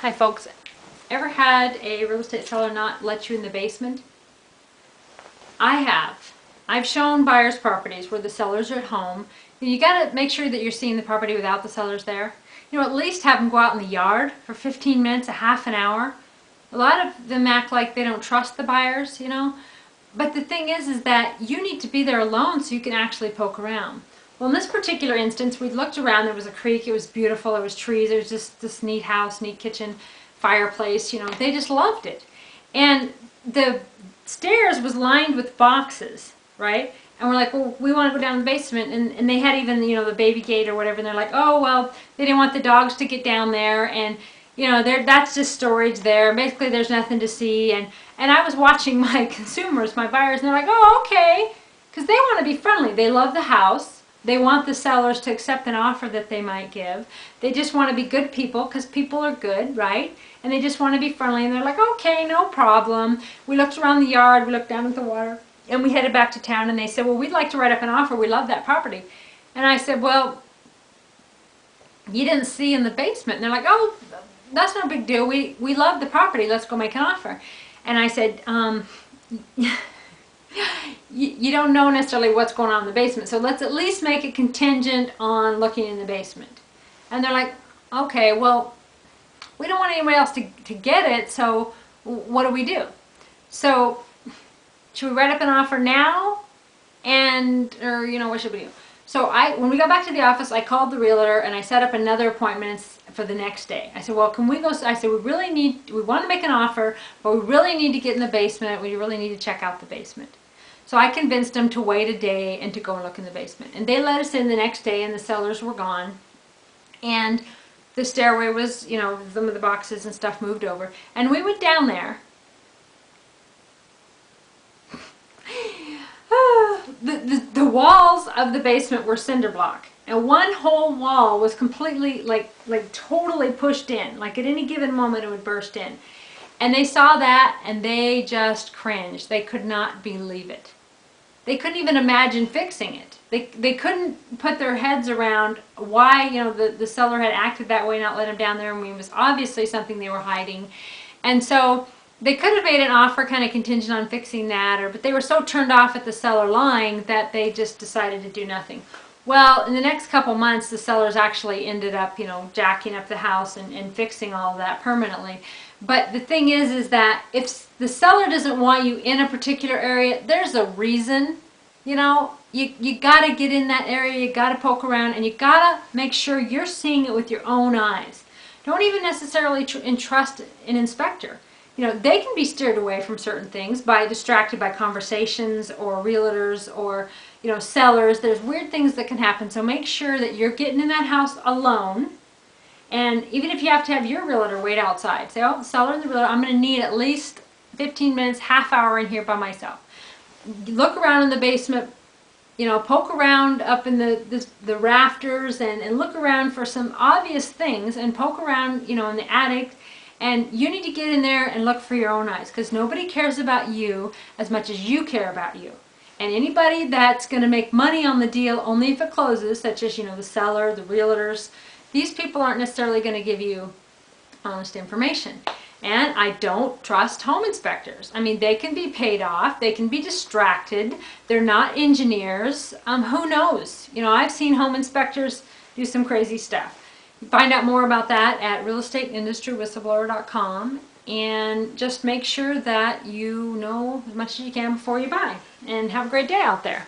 Hi folks, ever had a real estate seller not let you in the basement? I have. I've shown buyers properties where the sellers are at home. You got to make sure that you're seeing the property without the sellers there. At least have them go out in the yard for 15 minutes, a half an hour. A lot of them act like they don't trust the buyers. But the thing is that you need to be there alone so you can actually poke around. Well, in this particular instance, we looked around. There was a creek. It was beautiful. There was trees. There was just this neat house, neat kitchen, fireplace. They just loved it. And the stairs was lined with boxes, right? And we're like, well, we want to go down the basement. And they had even, the baby gate or whatever. And they're like, oh, well, they didn't want the dogs to get down there. And, that's just storage there. Basically, there's nothing to see. And I was watching my consumers, my buyers, and they're like, oh, okay. Because they want to be friendly. They love the house. They want the sellers to accept an offer that they might give. They just want to be good people because people are good, right? And they just want to be friendly. And they're like, okay, no problem. We looked around the yard. We looked down at the water. And we headed back to town. And they said, well, we'd like to write up an offer. We love that property. And I said, well, you didn't see in the basement. And they're like, oh, that's no big deal. We love the property. Let's go make an offer. And I said, you don't know necessarily what's going on in the basement, so let's at least make it contingent on looking in the basement. And they're like, okay, well, we don't want anybody else to get it, so what do we do? So should we write up an offer now? Or what should we do? So when we got back to the office, I called the realtor and I set up another appointment for the next day. I said, well, can we go? I said, we want to make an offer, but we really need to get in the basement. We really need to check out the basement. So I convinced them to wait a day and to go and look in the basement. And they let us in the next day and the sellers were gone. And the stairway was, some of the boxes and stuff moved over. And we went down there. The walls of the basement were cinder block. And one whole wall was completely, like totally pushed in. Like at any given moment it would burst in. And they saw that and they just cringed. They could not believe it. They couldn't even imagine fixing it. They couldn't put their heads around why, the seller had acted that way, not let them down there. I mean, it was obviously something they were hiding. And so they could have made an offer kind of contingent on fixing that, but they were so turned off at the seller lying that they just decided to do nothing. Well, in the next couple months, the sellers actually ended up, jacking up the house and fixing all of that permanently. But the thing is that if the seller doesn't want you in a particular area, there's a reason. You got to get in that area, you got to poke around, and you got to make sure you're seeing it with your own eyes. Don't even necessarily entrust an inspector. They can be steered away from certain things distracted by conversations or realtors or, sellers. There's weird things that can happen. So make sure that you're getting in that house alone. And even if you have to have your realtor wait outside, say, oh, the seller and the realtor, I'm going to need at least 15 minutes, half hour in here by myself. Look around in the basement, poke around up in the rafters and look around for some obvious things and poke around, in the attic. And you need to get in there and look for your own eyes because nobody cares about you as much as you care about you. And anybody that's going to make money on the deal only if it closes, such as, the seller, the realtors, these people aren't necessarily going to give you honest information. And I don't trust home inspectors. I mean, they can be paid off. They can be distracted. They're not engineers. Who knows? I've seen home inspectors do some crazy stuff. Find out more about that at realestateindustrywhistleblower.com and just make sure that you know as much as you can before you buy. And have a great day out there.